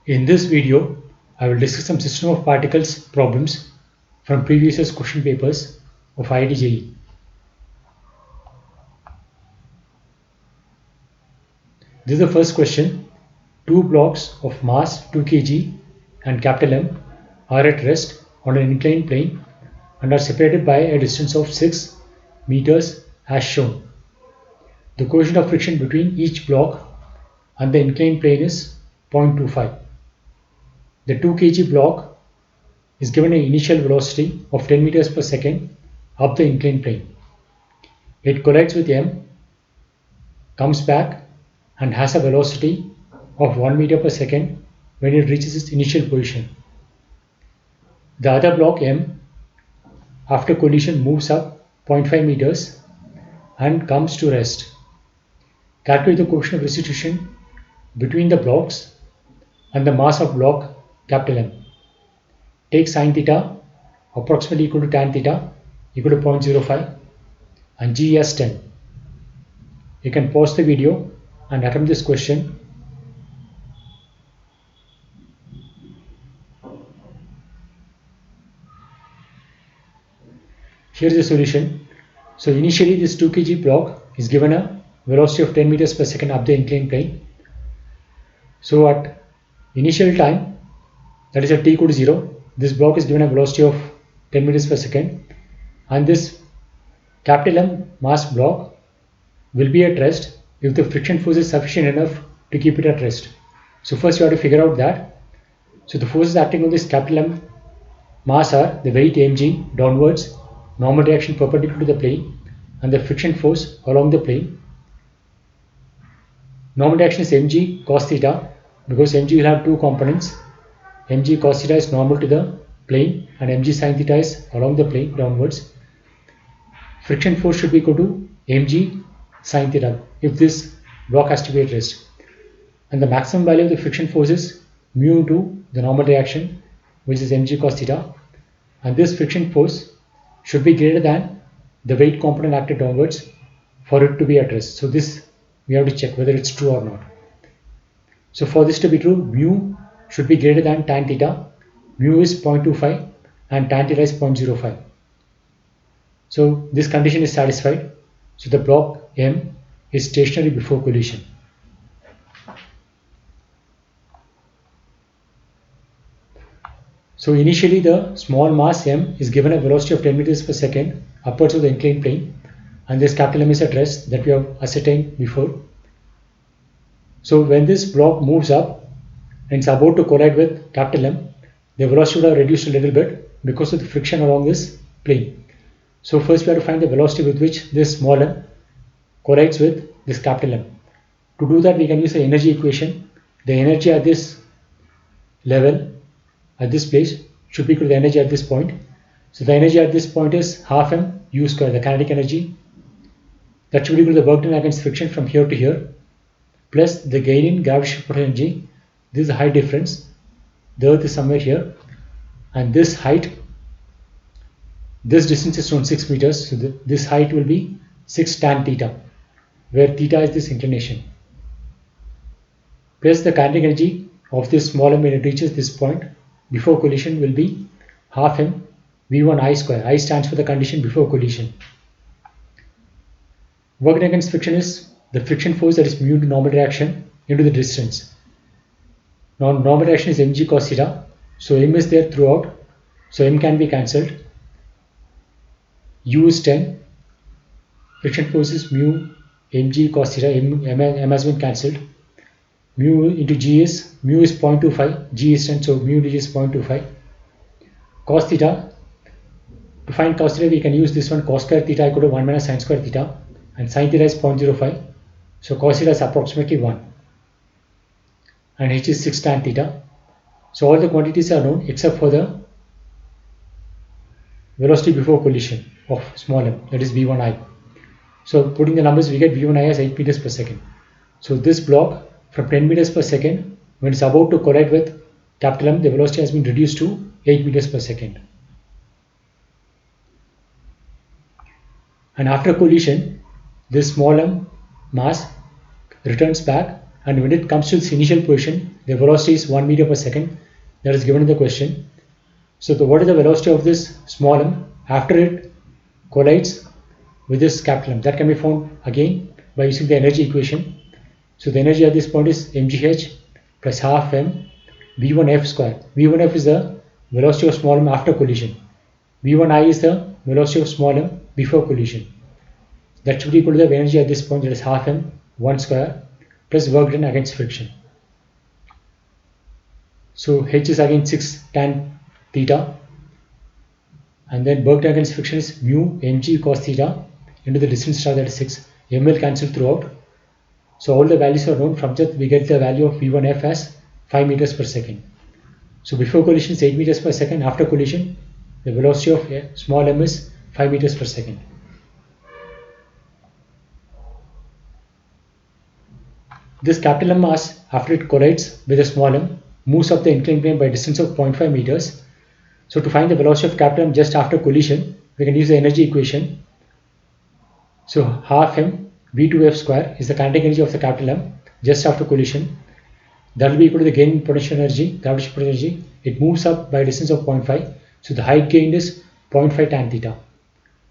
In this video, I will discuss some system of particles problems from previous year's question papers of IIT JEE. This is the first question. Two blocks of mass 2 kg and capital M are at rest on an inclined plane and are separated by a distance of 6 meters as shown. The coefficient of friction between each block and the inclined plane is 0.25. The 2 kg block is given an initial velocity of 10 meters per second up the inclined plane. It collides with M, comes back and has a velocity of 1 meter per second when it reaches its initial position. The other block M after collision moves up 0.5 meters and comes to rest. Calculate the coefficient of restitution between the blocks and the mass of block capital M. Take sin theta approximately equal to tan theta equal to 0.05 and G as 10. You can pause the video and attempt this question. Here is the solution. So initially this 2 kg block is given a velocity of 10 meters per second up the inclined plane. So at initial time, that is at t equal to 0, this block is given a velocity of 10 meters per second and this capital M mass block will be at rest if the friction force is sufficient enough to keep it at rest. So first you have to figure out that. So the forces acting on this capital M mass are the weight mg downwards, normal reaction perpendicular to the plane and the friction force along the plane. Normal reaction is mg cos theta because mg will have two components. Mg cos theta is normal to the plane and mg sin theta is along the plane downwards. Friction force should be equal to mg sin theta if this block has to be at rest. And the maximum value of the friction force is mu into the normal reaction, which is mg cos theta. And this friction force should be greater than the weight component acted downwards for it to be at rest. So this we have to check whether it's true or not. So for this to be true, mu should be greater than tan theta. Mu is 0.25 and tan theta is 0.05. So this condition is satisfied. So the block M is stationary before collision. So initially the small mass M is given a velocity of 10 meters per second upwards of the inclined plane and this capital M is at rest that we have ascertained before. So when this block moves up and it's about to collide with capital M, the velocity would have reduced a little bit because of the friction along this plane. So first we have to find the velocity with which this small m collides with this capital M. To do that we can use the energy equation. The energy at this level, at this place, should be equal to the energy at this point. So the energy at this point is half m u square, the kinetic energy. That should be equal to the work done against friction from here to here, plus the gain in gravitational potential energy. This is a height difference. The earth is somewhere here and this height, this distance is around 6 meters. So this height will be 6 tan theta, where theta is this inclination, plus the kinetic energy of this small m when it reaches this point before collision will be half m v1 I square. I stands for the condition before collision. Work done against friction is the friction force, that is mu into normal reaction into the distance. Now normal reaction is mg cos theta, so m is there throughout, so m can be cancelled. U is 10, friction force is mu mg cos theta, m has been cancelled. Mu into g is, mu is 0.25, g is 10, so mu into g is 0.25. Cos theta, to find cos theta we can use this one, cos square theta equal to 1 minus sin square theta, and sin theta is 0.05, so cos theta is approximately 1 and h is 6 tan theta. So all the quantities are known except for the velocity before collision of small m, that is v1I. So putting the numbers, we get v1I as 8 meters per second. So this block from 10 meters per second, when it's about to collide with capital M, the velocity has been reduced to 8 meters per second. And after collision, this small m mass returns back and when it comes to its initial position, the velocity is 1 meter per second. That is given in the question. So what is the velocity of this small m after it collides with this capital M? That can be found again by using the energy equation. So the energy at this point is mgh plus half m v1f square. v1f is the velocity of small m after collision. v1I is the velocity of small m before collision. That should be equal to the energy at this point, that is half m 1 square plus work done against friction. So h is again 6 tan theta, and then work done against friction is mu mg cos theta into the distance star, that is 6. M will cancel throughout. So all the values are known. From that we get the value of v1f as 5 meters per second. So before collision is 8 meters per second. After collision, the velocity of small m is 5 meters per second. This capital M mass, after it collides with a small m, moves up the inclined plane by a distance of 0.5 meters. So to find the velocity of capital M just after collision, we can use the energy equation. So half m v2f square is the kinetic energy of the capital M just after collision. That will be equal to the gain potential energy, gravitational potential energy. It moves up by a distance of 0.5. So the height gained is 0.5 tan theta.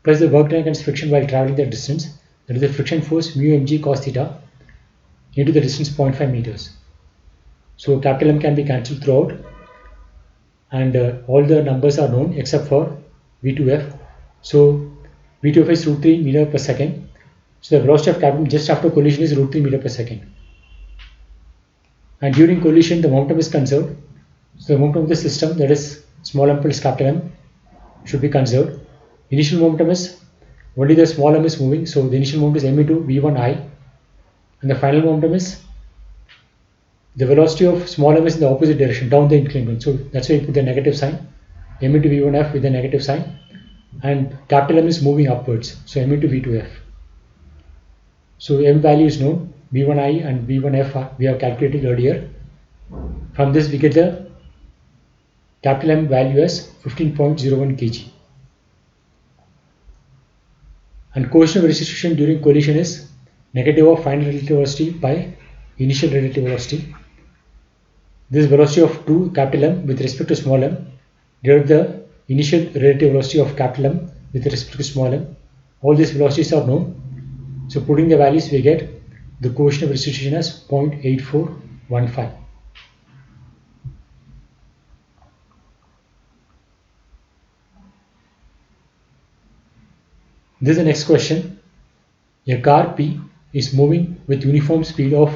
Plus the work done against friction while traveling the distance, that is the friction force mu mg cos theta into the distance 0.5 meters. So capital M can be cancelled throughout, and all the numbers are known except for v2f. So v2f is root 3 meter per second. So the velocity of capital M just after collision is root 3 meter per second. And during collision, the momentum is conserved. So the momentum of the system, that is small m plus capital M, should be conserved. Initial momentum is only the small m is moving, so the initial momentum is m into v1I, and the final momentum is the velocity of small m is in the opposite direction, down the inclined plane. So that's why you put the negative sign, m into v1f with the negative sign, and capital M is moving upwards, so m into v2f. So m value is known, v1I and v1f we have calculated earlier. From this we get the capital M value as 15.01 kg. And coefficient of restitution during collision is negative of final relative velocity by initial relative velocity. This velocity of 2 capital M with respect to small m divided the initial relative velocity of capital M with respect to small m. All these velocities are known. So putting the values, we get the coefficient of restitution as 0.8415. This is the next question. A car P is moving with uniform speed of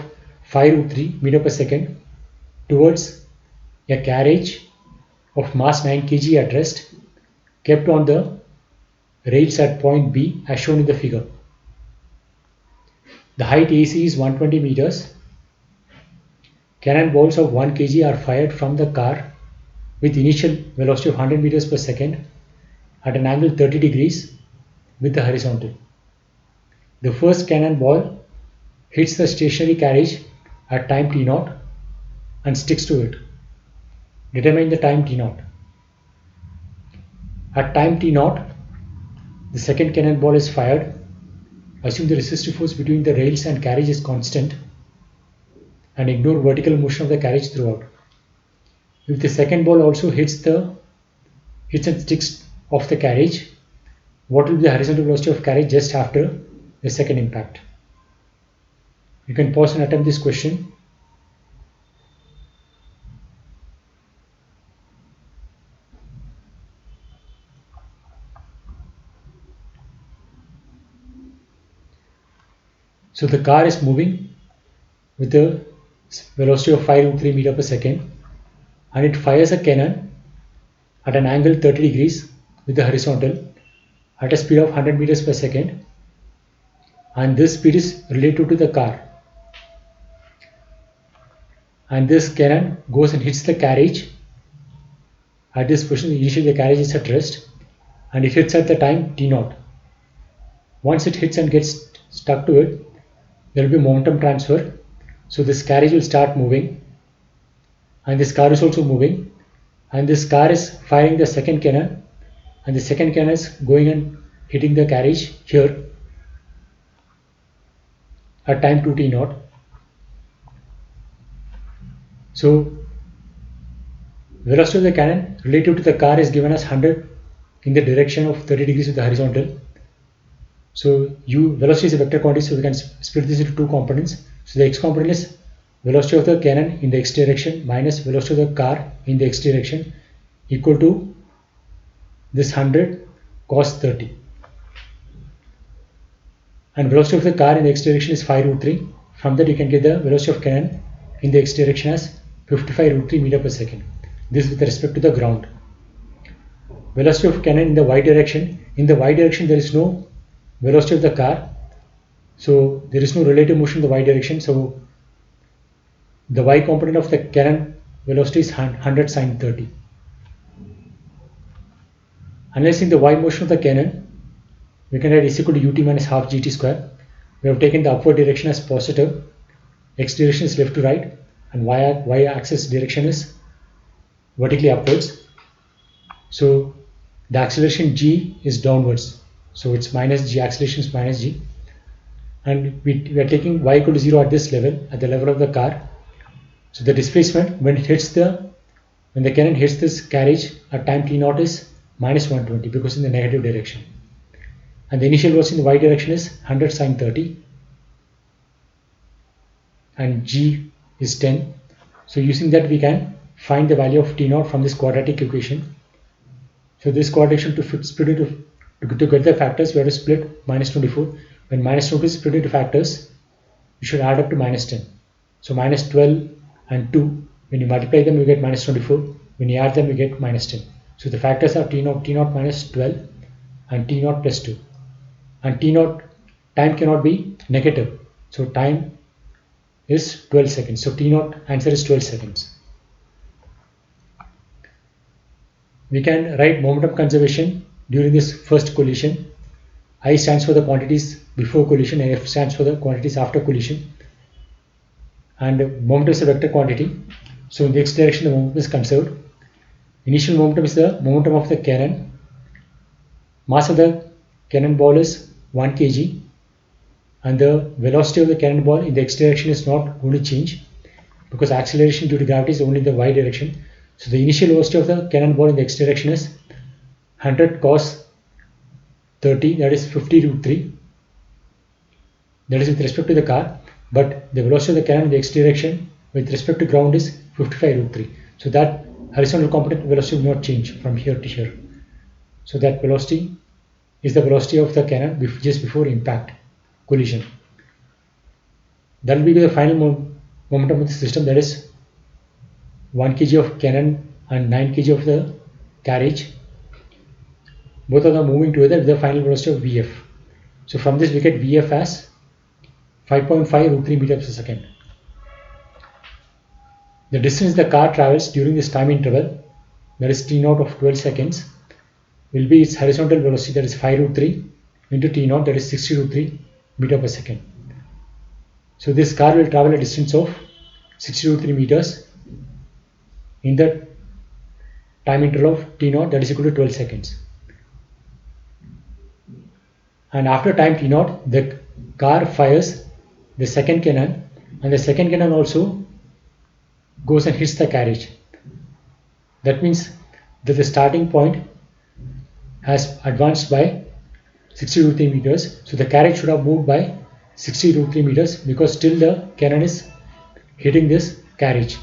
5√3 meter per second towards a carriage of mass 9 kg at rest, kept on the rails at point B as shown in the figure. The height AC is 120 meters. Cannonballs of 1 kg are fired from the car with initial velocity of 100 meters per second at an angle 30 degrees with the horizontal. The first cannonball hits the stationary carriage at time t0 and sticks to it. Determine the time t0. At time t0, the second cannonball is fired. Assume the resistive force between the rails and carriage is constant and ignore vertical motion of the carriage throughout. If the second ball also hits and sticks off the carriage, what will be the horizontal velocity of carriage just after the second impact? You can pause and attempt this question. So the car is moving with a velocity of 5√3 meter per second, and it fires a cannon at an angle 30 degrees with the horizontal at a speed of 100 meters per second, and this speed is relative to the car. And this cannon goes and hits the carriage at this position. Initially the carriage is at rest and it hits at the time t0. Once it hits and gets stuck to it, there will be momentum transfer. So this carriage will start moving, and this car is also moving, and this car is firing the second cannon, and the second cannon is going and hitting the carriage here at time 2t0. So velocity of the cannon relative to the car is given as 100 in the direction of 30 degrees with the horizontal. So velocity is a vector quantity, so we can split this into two components. So the x component is velocity of the cannon in the x direction minus velocity of the car in the x direction equal to this 100 cos 30. And velocity of the car in the x direction is 5 root 3. From that you can get the velocity of cannon in the x direction as 55 root 3 meter per second. This with respect to the ground. Velocity of cannon in the y direction. In the y direction there is no velocity of the car, so there is no relative motion in the y direction, so the y component of the cannon velocity is 100 sine 30. Analyzing the y motion of the cannon, we can write is equal to ut minus half gt square. We have taken the upward direction as positive, x direction is left to right, and y axis direction is vertically upwards. So the acceleration g is downwards, so it's minus g, acceleration is minus g, and we are taking y equal to 0 at this level, at the level of the car. So the displacement when the cannon hits this carriage at time t0 is minus 120 because in the negative direction, and the initial velocity in the y direction is 100 sine 30 and g is 10. So using that we can find the value of t0 from this quadratic equation. So this quadratic to split into to get the factors, we have to split minus 24. When minus 20 is split into factors, you should add up to minus 10. So minus 12 and 2, when you multiply them you get minus 24, when you add them you get minus 10. So the factors are t0 minus 12 and t0 plus 2, and t0 time cannot be negative, so time is 12 seconds, so t0 answer is 12 seconds. We can write momentum conservation during this first collision. I stands for the quantities before collision and F stands for the quantities after collision, and momentum is a vector quantity, so in the x direction the momentum is conserved. Initial momentum is the momentum of the cannon. Mass of the cannonball is 1 kg, and the velocity of the cannonball in the x direction is not going to change because acceleration due to gravity is only in the y direction. So the initial velocity of the cannonball in the x direction is 100 cos 30, that is 50 root 3, that is with respect to the car, but the velocity of the cannon in the x direction with respect to ground is 55 root 3. So that horizontal component velocity will not change from here to here. So that velocity is the velocity of the cannon just before impact collision. That will be the final momentum of the system, that is 1 kg of cannon and 9 kg of the carriage. Both of them moving together with the final velocity of Vf. So from this we get Vf as 5.5 root 3 meters per second. The distance the car travels during this time interval, that is t0 of 12 seconds, will be its horizontal velocity, that is 5 root 3 into t0, that is 60 root 3 meter per second. So this car will travel a distance of 60 root 3 meters in the time interval of t0, that is equal to 12 seconds. And after time t0, the car fires the second cannon, and the second cannon also goes and hits the carriage. That means that the starting point has advanced by 60 root 3 meters. So the carriage should have moved by 60 root 3 meters because still the cannon is hitting this carriage.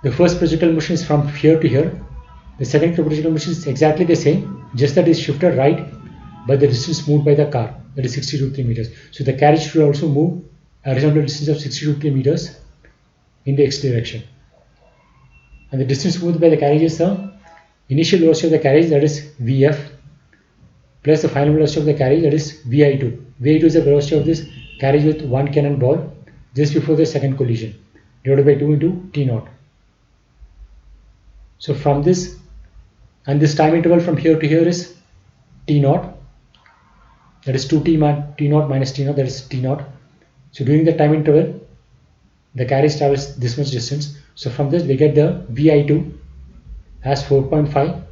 The first projectile motion is from here to here. The second projectile motion is exactly the same, just that it is shifted right by the distance moved by the car, that is 60 root 3 meters. So the carriage should also move a horizontal distance of 60 root 3 meters in the x direction. And the distance moved by the carriage is the initial velocity of the carriage, that is Vf, plus the final velocity of the carriage, that is Vi2. Vi2 is the velocity of this carriage with one cannonball just before the second collision, divided by 2 into t0. So from this, and this time interval from here to here is t0, that is 2t t0 minus t0, that is t0. So during the time interval the carriage travels this much distance. So from this we get the Vi2 as 4.5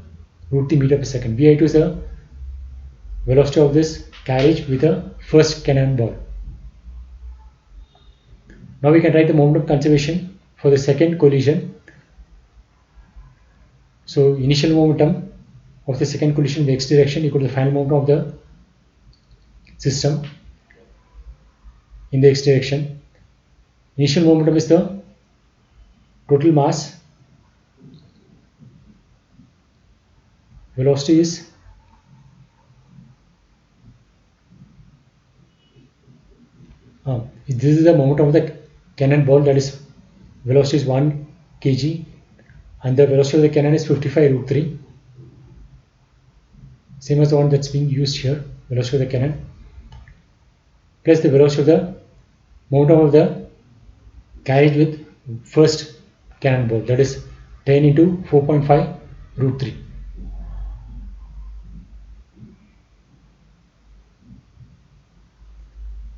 root 3 meter per second. Vi2 is the velocity of this carriage with the first cannonball. Now we can write the moment of conservation for the second collision. So initial momentum of the second collision in the x direction equal to the final momentum of the system in the x direction. Initial momentum is the total mass, velocity is this is the momentum of the cannonball, that is velocity is 1 kg and the velocity of the cannon is 55 root 3, same as the one that's being used here, velocity of the cannon plus the velocity of the momentum of the carriage with first cannonball, that is 10 into 4.5 root 3.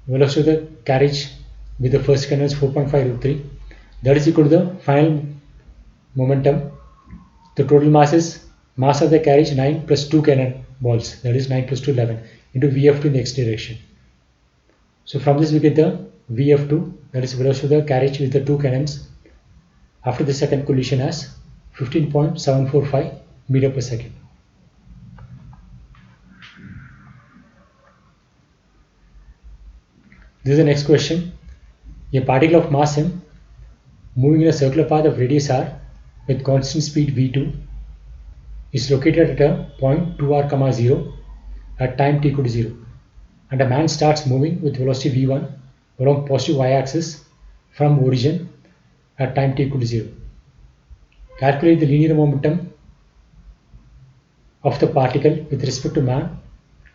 Velocity of the carriage with the first cannon is 4.5 root 3, that is equal to the final momentum. The total mass is mass of the carriage 9 plus 2 cannon balls, that is 9 plus 2 11 into Vf2 in the x direction. So from this we get the Vf2, that is velocity of the carriage with the two cannons after the second collision as 15.745 meter per second. This is the next question. A particle of mass m moving in a circular path of radius r with constant speed v2 is located at a point 2r, 0 at time t equal to 0, and a man starts moving with velocity v1 along positive y-axis from origin at time t equal to 0. Calculate the linear momentum of the particle with respect to man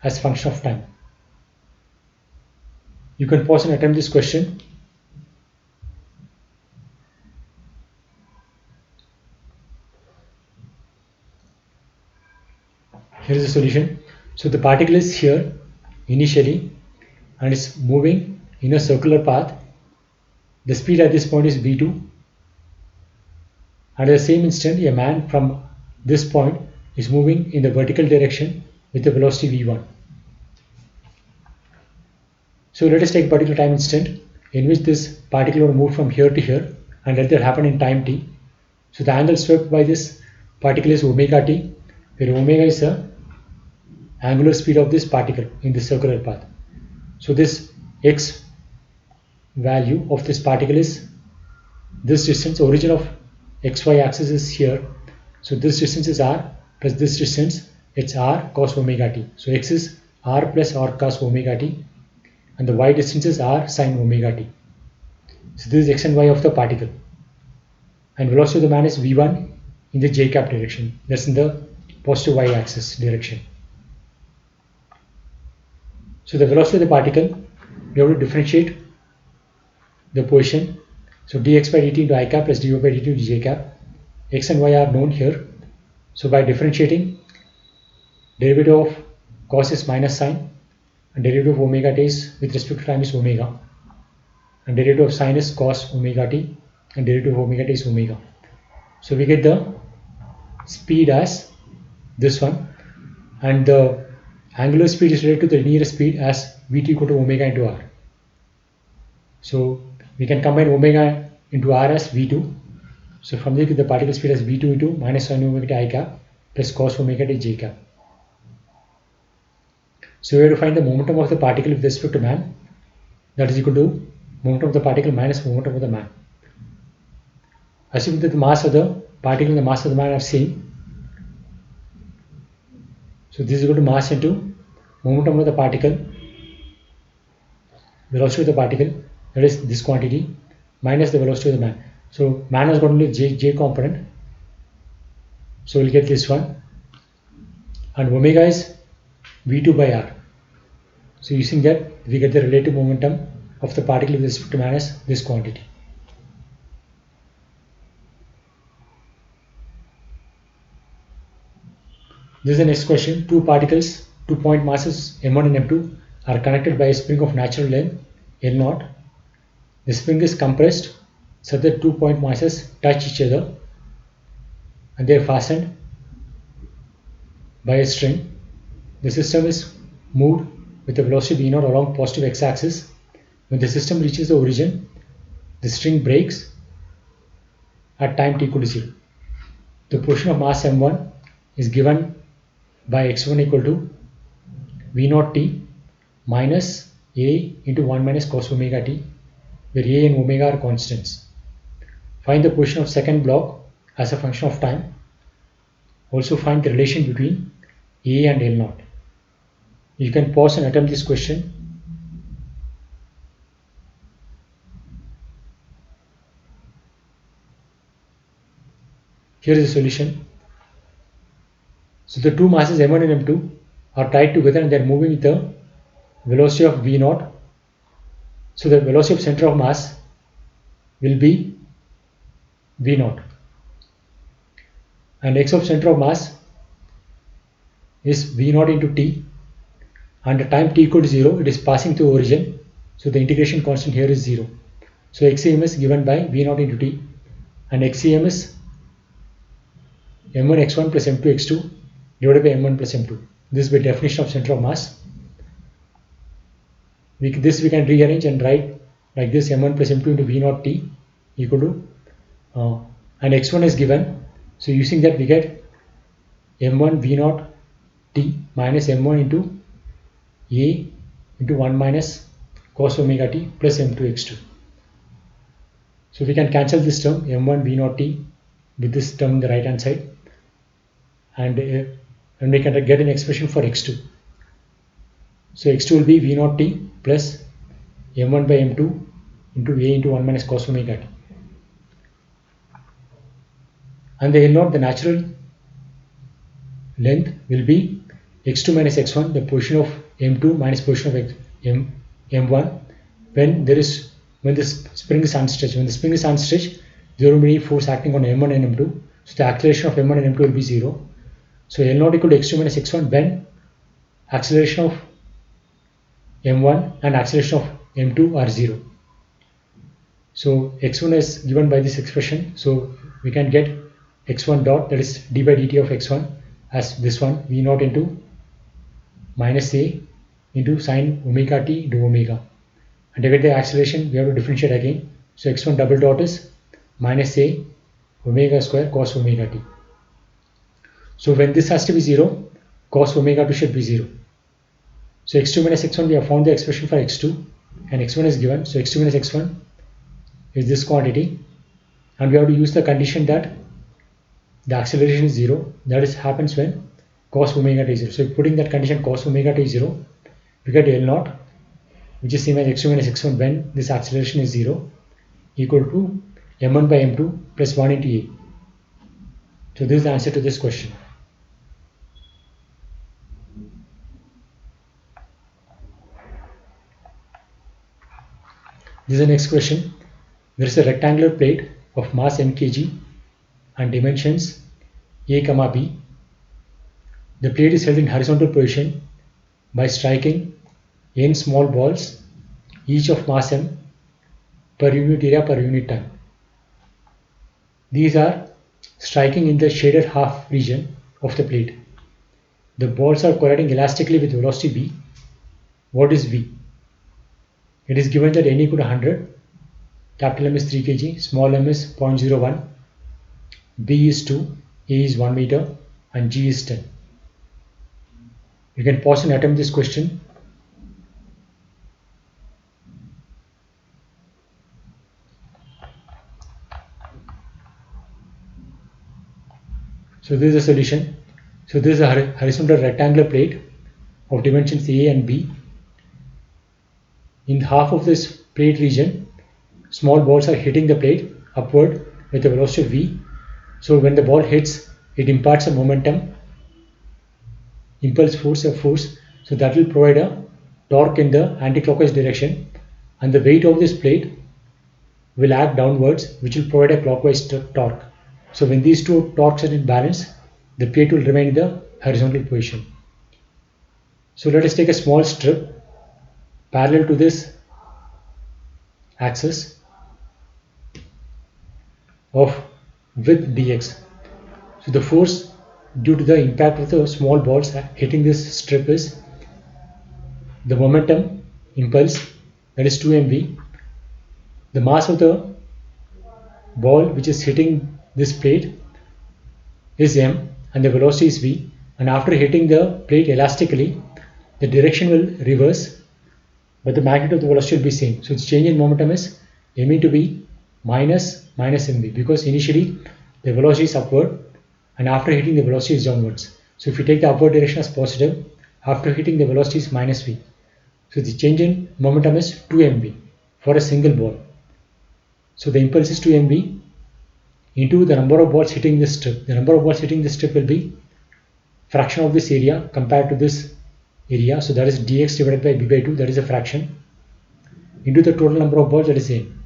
as function of time. You can pause and attempt this question. Here is the solution. So the particle is here initially and is moving in a circular path. The speed at this point is v2, and at the same instant a man from this point is moving in the vertical direction with the velocity v1. So let us take a particular time instant in which this particle will move from here to here, and let that happen in time t. So the angle swept by this particle is omega t, where omega is the angular speed of this particle in the circular path. So this x value of this particle is this distance. Origin of xy axis is here, so this distance is r plus this distance, it's r cos omega t. So x is r plus r cos omega t, and the y distance is r sin omega t. So this is x and y of the particle, and velocity of the man is v1 in the j cap direction, that's in the positive y axis direction. So the velocity of the particle, we have to differentiate the position. So dx by dt into I cap plus dy by dt into j cap. X and y are known here. So by differentiating, derivative of cos is minus sine, and derivative of omega t is with respect to time is omega, and derivative of sine is cos omega t, and derivative of omega t is omega. So we get the speed as this one, and the angular speed is related to the linear speed as vt equal to omega into r. So we can combine omega into r as v2. So from there the particle speed as v2 into minus sin omega t I cap plus cos omega t j cap. So we have to find the momentum of the particle with respect to man, that is equal to momentum of the particle minus momentum of the man. Assuming that the mass of the particle and the mass of the man are same, so this is equal to mass into momentum of the particle, velocity of the particle, that is this quantity, minus the velocity of the man. So man has got only j component, so we'll get this one, and omega is v2 by r. So using that we get the relative momentum of the particle with respect to man as this quantity. This is the next question. Two particles, 2 point masses m1 and m2 are connected by a spring of natural length L0. The spring is compressed so that 2 point masses touch each other and they are fastened by a string. The system is moved with a velocity v0 along positive x-axis. When the system reaches the origin, the string breaks at time t equal to 0. The portion of mass m1 is given by x1 equal to v naught t minus a into 1 minus cos omega t, where a and omega are constants. Find the position of second block as a function of time. Also find the relation between a and L naught. You can pause and attempt this question. Here is the solution. So the two masses m1 and m2 are tied together and they are moving with the velocity of v naught. So the velocity of center of mass will be v naught, and x of center of mass is v naught into t, and at time t equal to 0 it is passing through origin, so the integration constant here is 0. So xcm is given by v naught into t, and xcm is m1 x1 plus m2 x2 divided by m1 plus m2. This is by definition of center of mass. This we can rearrange and write like this: m1 plus m2 into v naught t equal to and x1 is given, so using that we get m1 v naught t minus m1 into a into 1 minus cos omega t plus m2 x2. So we can cancel this term m1 v naught t with this term on the right hand side, and we can get an expression for x2. So x2 will be v naught t plus m1 by m2 into a into 1 minus cos omega t. And the L naught, the natural length, will be x2 minus x1, the position of m2 minus position of m1 when the spring is unstretched. When the spring is unstretched, there will be force acting on m1 and m2. So the acceleration of m1 and m2 will be 0. So L naught equal to x2 minus x1 when acceleration of m1 and acceleration of m2 are 0. So x1 is given by this expression, so we can get x1 dot, that is d by dt of x1, as this one, v naught into minus a into sine omega t into omega, and to get the acceleration we have to differentiate again. So x1 double dot is minus a omega square cos omega t. So when this has to be 0, cos omega 2 should be 0. So x2 minus x1, we have found the expression for x2, and x1 is given. So x2 minus x1 is this quantity, and we have to use the condition that the acceleration is 0. That is happens when cos omega t is 0. So putting that condition cos omega t is 0, we get L naught, which is same as x2 minus x1 when this acceleration is 0, equal to m1 by m2 plus 1 into a. So this is the answer to this question. This is the next question. There is a rectangular plate of mass m kg and dimensions a comma b. The plate is held in horizontal position by striking n small balls, each of mass m, per unit area per unit time. These are striking in the shaded half region of the plate. The balls are colliding elastically with velocity v. What is v? It is given that n equal to 100, capital M is 3 kg, small m is 0.01, b is 2, a is 1 meter, and g is 10. You can pause and attempt this question. So this is a solution. So this is a horizontal rectangular plate of dimensions a and b. In half of this plate region, small balls are hitting the plate upward with a velocity of v. So when the ball hits, it imparts a momentum, impulse force, so that will provide a torque in the anti-clockwise direction, and the weight of this plate will act downwards, which will provide a clockwise torque. So when these two torques are in balance, the plate will remain in the horizontal position. So let us take a small strip parallel to this axis of width dx. So the force due to the impact of the small balls hitting this strip is the momentum impulse, that is 2mv. The mass of the ball which is hitting this plate is m and the velocity is v, and after hitting the plate elastically, the direction will reverse, but the magnitude of the velocity will be same. So its change in momentum is m into v minus mv, because initially the velocity is upward and after hitting the velocity is downwards. So if you take the upward direction as positive, after hitting the velocity is minus v. So the change in momentum is 2mv for a single ball. So the impulse is 2mv into the number of balls hitting this strip. The number of balls hitting this strip will be fraction of this area compared to this area. So that is dx divided by b by 2, that is a fraction, into the total number of balls, that is m.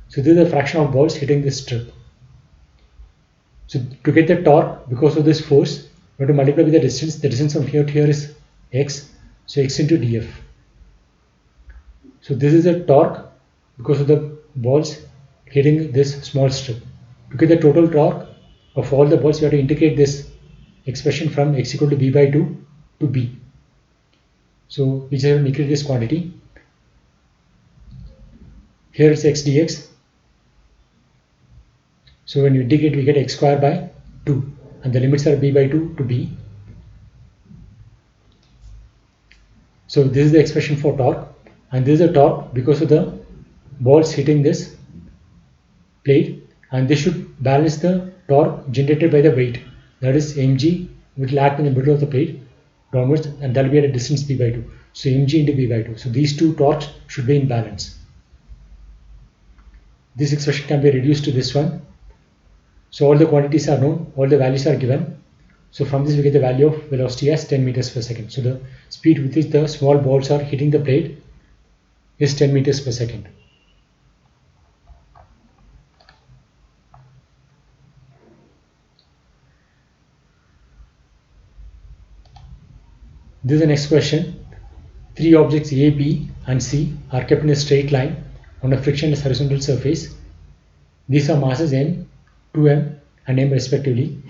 So this is the fraction of balls hitting this strip. So to get the torque, because of this force, we have to multiply with the distance. The distance from here to here is x, so x into df. So this is the torque because of the balls hitting this small strip. To get the total torque of all the balls, we have to integrate this expression from x equal to b by 2 to b. So we just have to integrate this quantity. Here it's x dx. So when you integrate, we get x square by 2, and the limits are b by 2 to b. So this is the expression for torque, and this is the torque because of the balls hitting this plate, and this should balance the torque generated by the weight, that is mg, which will act in the middle of the plate downwards, and that will be at a distance b by 2. So mg into b by 2. So these two torques should be in balance. This expression can be reduced to this one. So all the quantities are known, all the values are given. So from this we get the value of velocity as 10 meters per second. So the speed with which the small balls are hitting the plate is 10 meters per second. This is the next question. Three objects A, B and C are kept in a straight line on a frictionless horizontal surface. These are masses m, 2m and m respectively.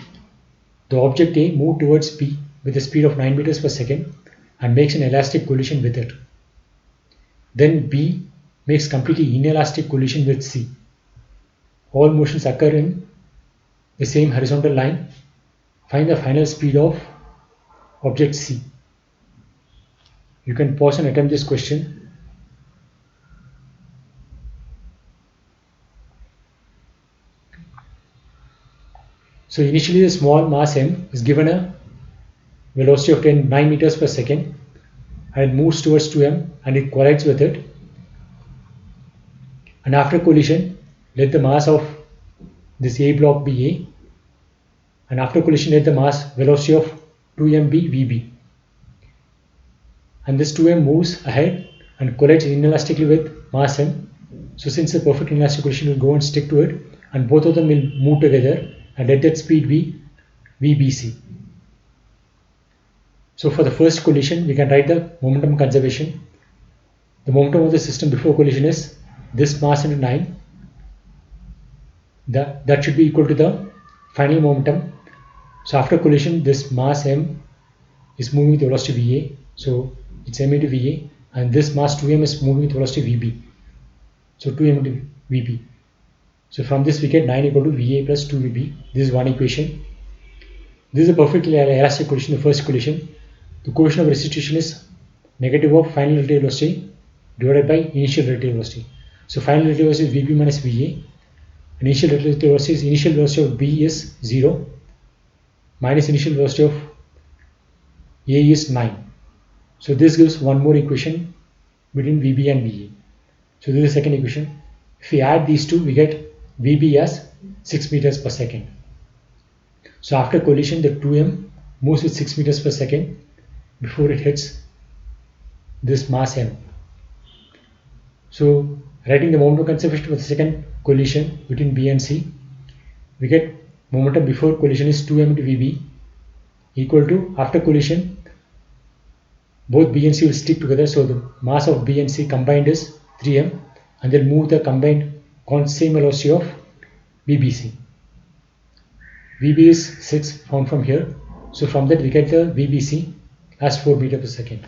The object A moved towards B with a speed of 9 meters per second and makes an elastic collision with it. Then B makes completely inelastic collision with C. All motions occur in the same horizontal line. Find the final speed of object C. You can pause and attempt this question. So initially the small mass m is given a velocity of 9 meters per second and it moves towards 2m and it collides with it. And after collision, let the mass of this A block be A, and after collision let the mass velocity of 2m be vb. And this 2m moves ahead and collides inelastically with mass m. So since the perfect inelastic collision will go and stick to it, and both of them will move together and let that speed be vbc. So for the first collision, we can write the momentum conservation. The momentum of the system before collision is this mass into 9. That should be equal to the final momentum. So after collision, this mass m is moving with velocity va. So it's m into va, and this mass 2m is moving with velocity vb. So 2m into vb. So from this we get 9 equal to va plus 2vb. This is one equation. This is a perfectly elastic collision, the first collision. The coefficient of restitution is negative of final relative velocity divided by initial relative velocity. So final relative velocity is vb minus va. Initial relative velocity is initial velocity of b is 0 minus initial velocity of a is 9. So this gives one more equation between vb and va. So this is the second equation. If we add these two, we get vb as 6 meters per second. So after collision, the 2m moves with 6 meters per second before it hits this mass m. So writing the momentum conservation for the second collision between B and C, we get momentum before collision is 2m into vb equal to, after collision, both B and C will stick together. So the mass of B and C combined is 3m, and they'll move the combined same velocity of vbc. vb is 6 found from here. So from that we get the vbc as 4 meters per second.